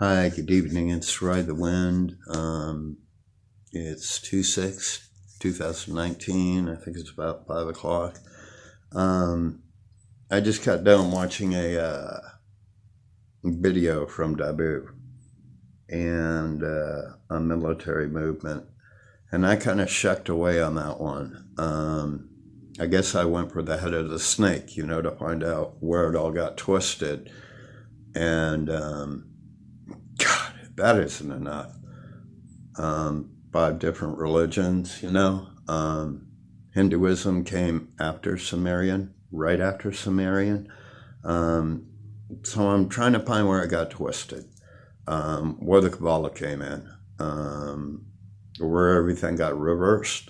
Hi, good evening. It's Ride the Wind. It's 2/6/2019. I think it's about 5 o'clock. I just got done watching a video from Nibiru and a military movement, and I kind of shucked away on that one. I guess I went for the head of the snake, to find out where it all got twisted. And God, that isn't enough. 5 different religions, Hinduism came after Sumerian, right after Sumerian. So I'm trying to find where it got twisted, where the Kabbalah came in, where everything got reversed.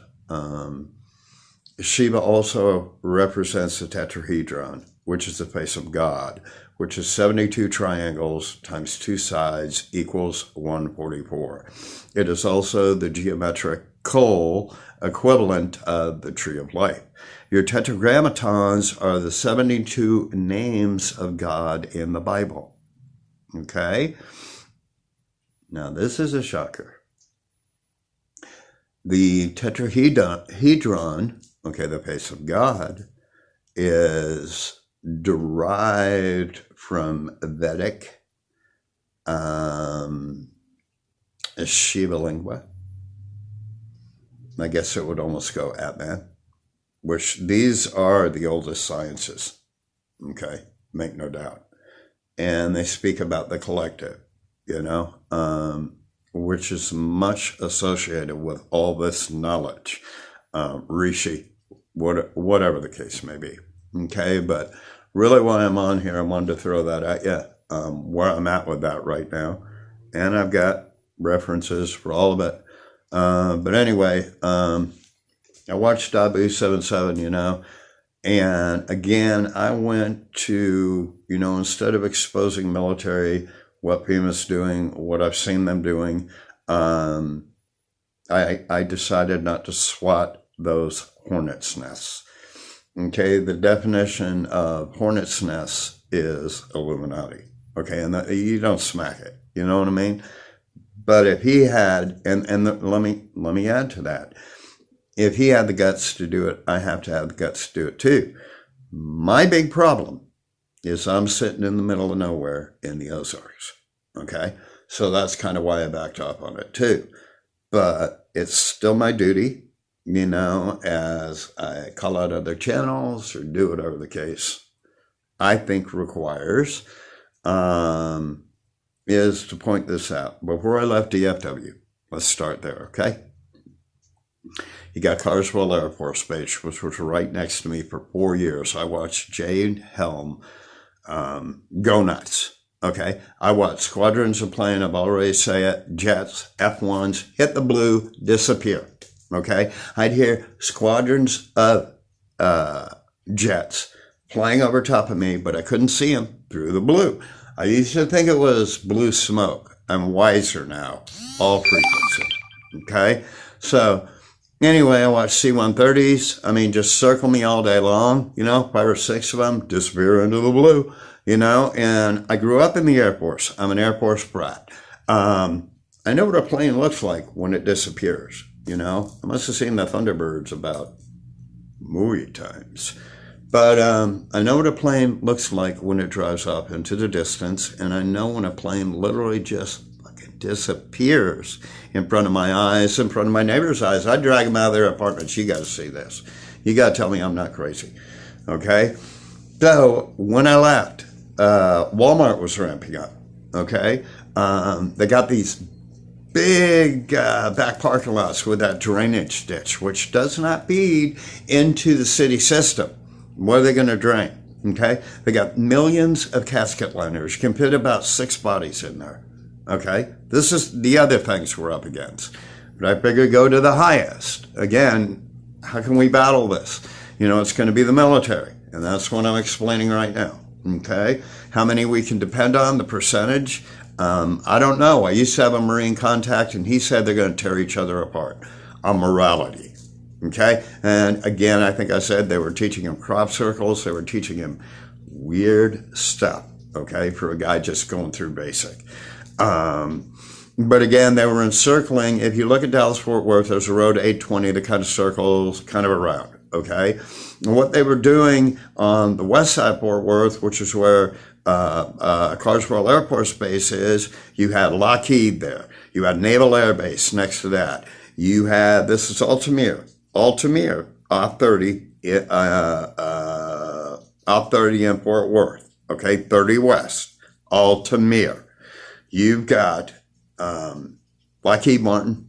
Shiva also represents the tetrahedron, which is the face of God, which is 72 triangles times 2 sides equals 144. It is also the geometrical equivalent of the tree of life. Your tetragrammatons are the 72 names of God in the Bible. Okay? Now, this is a shocker. The tetrahedron, the face of God, is derived from Vedic Shiva lingua. I guess it would almost go Atman, which these are the oldest sciences, make no doubt. And they speak about the collective, which is much associated with all this knowledge, Rishi, whatever the case may be. But really why I'm on here, I wanted to throw that at you, where I'm at with that right now. And I've got references for all of it. But anyway, I watched DFW, and again, I went to, instead of exposing military, what FEMA's doing, what I've seen them doing, I decided not to swat those hornet's nests. The definition of hornet's nest is Illuminati. And you don't smack it. You know what I mean? But if he had, let me add to that. If he had the guts to do it, I have to have the guts to do it too. My big problem is I'm sitting in the middle of nowhere in the Ozarks. So that's kind of why I backed off on it too. But it's still my duty, as I call out other channels or do whatever the case I think requires, is to point this out. Before I left DFW, let's start there, You got Carswell Air Force Base, which was right next to me for 4 years. I watched Jade Helm go nuts. I watched squadrons of plane, I've already said it, jets, F-1s, hit the blue, disappear. I'd hear squadrons of jets flying over top of me, but I couldn't see them through the blue. I used to think it was blue smoke. I'm wiser now, all frequency. So anyway, I watched C-130s. Just circle me all day long, 5 or 6 of them disappear into the blue, and I grew up in the Air Force. I'm an Air Force brat. I know what a plane looks like when it disappears, I must have seen the Thunderbirds about movie times. But I know what a plane looks like when it drives off into the distance, and I know when a plane literally just fucking disappears in front of my eyes, in front of my neighbor's eyes. I drag them out of their apartments. You got to see this. You got to tell me I'm not crazy. So when I left, Walmart was ramping up. They got these big back parking lots with that drainage ditch, which does not feed into the city system. What are they going to drain? They got millions of casket liners. You can fit about 6 bodies in there. This is the other things we're up against. But I figure go to the highest. Again, how can we battle this? It's going to be the military. And that's what I'm explaining right now. How many we can depend on, the percentage? I don't know. I used to have a Marine contact, and he said they're going to tear each other apart on morality. And again, I think I said they were teaching him crop circles. They were teaching him weird stuff. okay, for a guy just going through basic. But again, they were encircling. If you look at Dallas-Fort Worth, there's a road 820 that kind of circles kind of around, okay? And what they were doing on the west side of Fort Worth, which is where Carswell Air Force Base is, you had Lockheed there. You had Naval Air Base next to that. You had, this is Altamira, off 30 in Fort Worth, okay, 30 West, Altamira. You've got Lockheed Martin.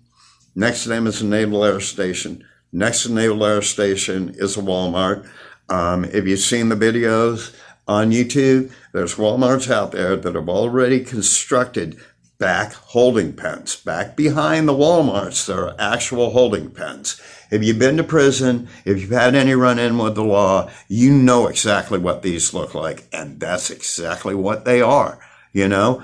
Next to them is the Naval Air Station. Next to the Naval Air Station is a Walmart. If you've seen the videos on YouTube, there's Walmarts out there that have already constructed back holding pens. Back behind the Walmarts, there are actual holding pens. If you've been to prison, if you've had any run-in with the law, you know exactly what these look like, and that's exactly what they are, you know?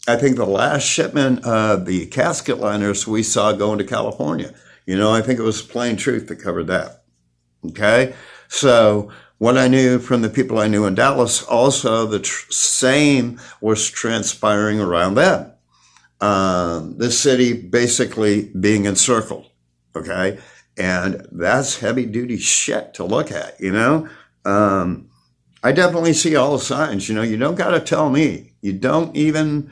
I think the last shipment of the casket liners we saw going to California, you know, I think it was Plain Truth that covered that, okay? So what I knew from the people I knew in Dallas, also the same was transpiring around them. The city basically being encircled, okay? And that's heavy duty shit to look at, you know? I definitely see all the signs, you know, you don't got to tell me. You don't even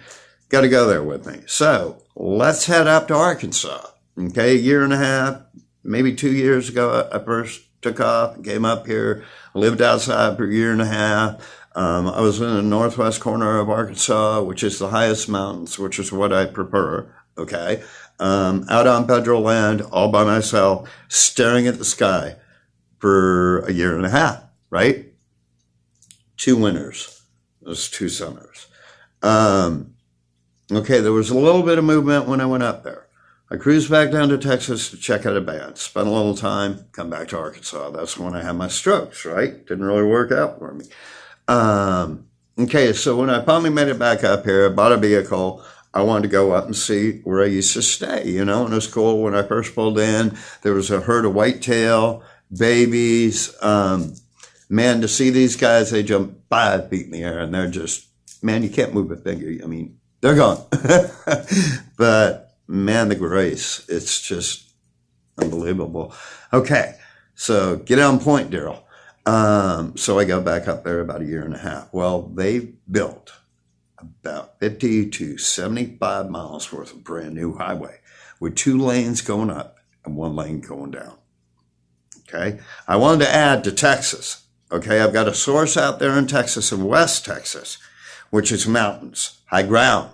got to go there with me. So let's head up to Arkansas, okay? A year and a half, maybe 2 years ago, I first took off and came up here, lived outside for a year and a half. I was in the northwest corner of Arkansas, which is the highest mountains, which is what I prefer, okay? Out on federal land, all by myself, staring at the sky for a year and a half, right? 2 winters. It was 2 summers. Okay, there was a little bit of movement when I went up there. I cruised back down to Texas to check out a band, spent a little time, come back to Arkansas. That's when I had my strokes, right? Didn't really work out for me. Okay, so when I finally made it back up here, I bought a vehicle. I wanted to go up and see where I used to stay, you know, and it was cool. When I first pulled in, there was a herd of whitetail, babies. Man, to see these guys, they jump 5 feet in the air, and they're just, man, you can't move a finger. I mean, they're gone. But man, the grace, it's just unbelievable. Okay, so get on point, Daryl. So I go back up there about a year and a half. Well, they built about 50 to 75 miles worth of brand new highway with 2 lanes going up and 1 lane going down. Okay, I wanted to add to Texas. Okay, I've got a source out there in Texas, in West Texas, which is mountains, high ground.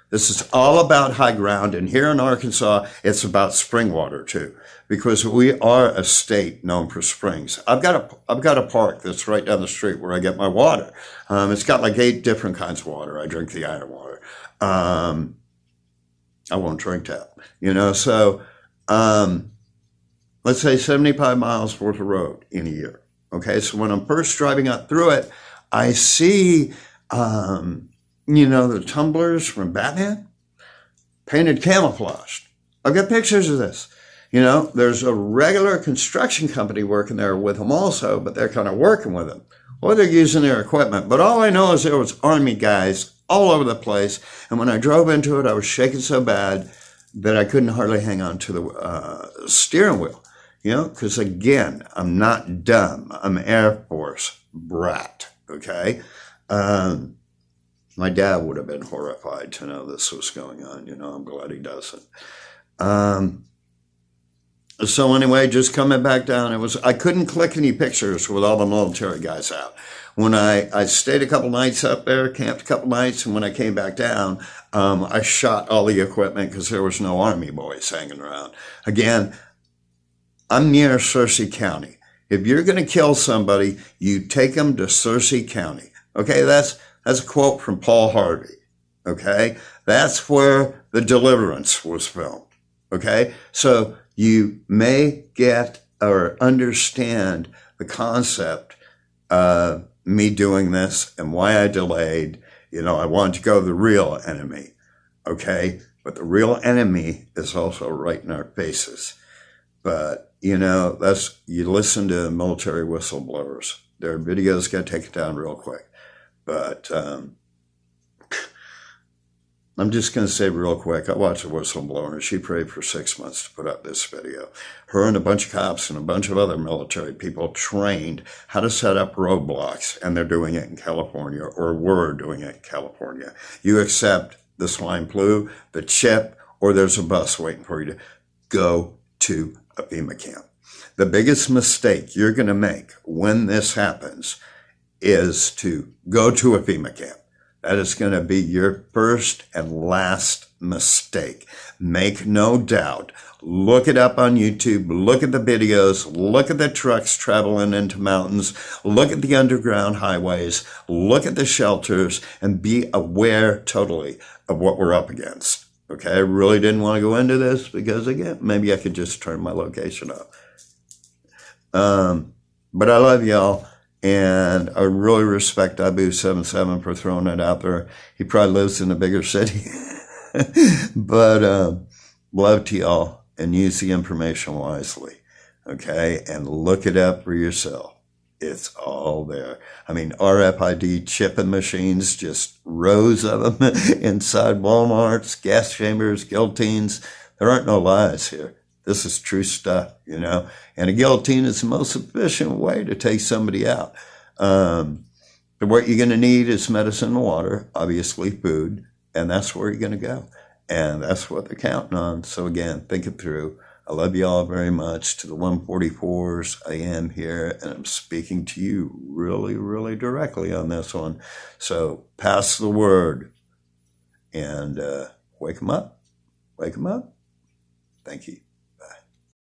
This is all about high ground. And here in Arkansas, it's about spring water too, because we are a state known for springs. I've got a park that's right down the street where I get my water. It's got like 8 different kinds of water. I drink the iron water. I won't drink that, you know, so, let's say 75 miles worth of road in a year. Okay, so when I'm first driving up through it, I see, you know, the tumblers from Batman, painted camouflaged. I've got pictures of this. You know, there's a regular construction company working there with them also, but they're kind of working with them. Or they're using their equipment. But all I know is there was Army guys all over the place. And when I drove into it, I was shaking so bad that I couldn't hardly hang on to the steering wheel. You know, because again, I'm not dumb. I'm Air Force brat, okay? My dad would have been horrified to know this was going on. You know, I'm glad he doesn't. So anyway, just coming back down, I couldn't click any pictures with all the military guys out. When I stayed a couple nights up there, camped a couple nights, and when I came back down, I shot all the equipment because there was no Army boys hanging around. Again, I'm near Searcy County. If you're going to kill somebody, you take them to Searcy County. Okay, that's a quote from Paul Harvey. Okay, that's where The Deliverance was filmed. Okay, so you may get or understand the concept of me doing this and why I delayed. You know, I wanted to go to the real enemy. Okay, but the real enemy is also right in our faces. But you know, you listen to military whistleblowers. Their videos get taken down real quick. But I'm just going to say real quick, I watched a whistleblower. She prayed for 6 months to put up this video. Her and a bunch of cops and a bunch of other military people trained how to set up roadblocks, and they're doing it in California, or were doing it in California. You accept the swine flu, the chip, or there's a bus waiting for you to go to a FEMA camp. The biggest mistake you're going to make when this happens is to go to a FEMA camp. That is going to be your first and last mistake. Make no doubt. Look it up on YouTube. Look at the videos. Look at the trucks traveling into mountains. Look at the underground highways. Look at the shelters, and be aware totally of what we're up against. Okay, I really didn't want to go into this because, again, maybe I could just turn my location up. But I love y'all. And I really respect Abu77 for throwing it out there. He probably lives in a bigger city. But love to y'all, and use the information wisely. Okay? And look it up for yourself. It's all there. I mean, RFID chipping machines, just rows of them inside Walmarts, gas chambers, guillotines. There aren't no lies here. This is true stuff, you know. And a guillotine is the most efficient way to take somebody out. But what you're going to need is medicine and water, obviously food, and that's where you're going to go. And that's what they're counting on. So again, think it through. I love you all very much. To the 144s, I am here, and I'm speaking to you really, really directly on this one. So pass the word, and wake them up. Wake them up. Thank you.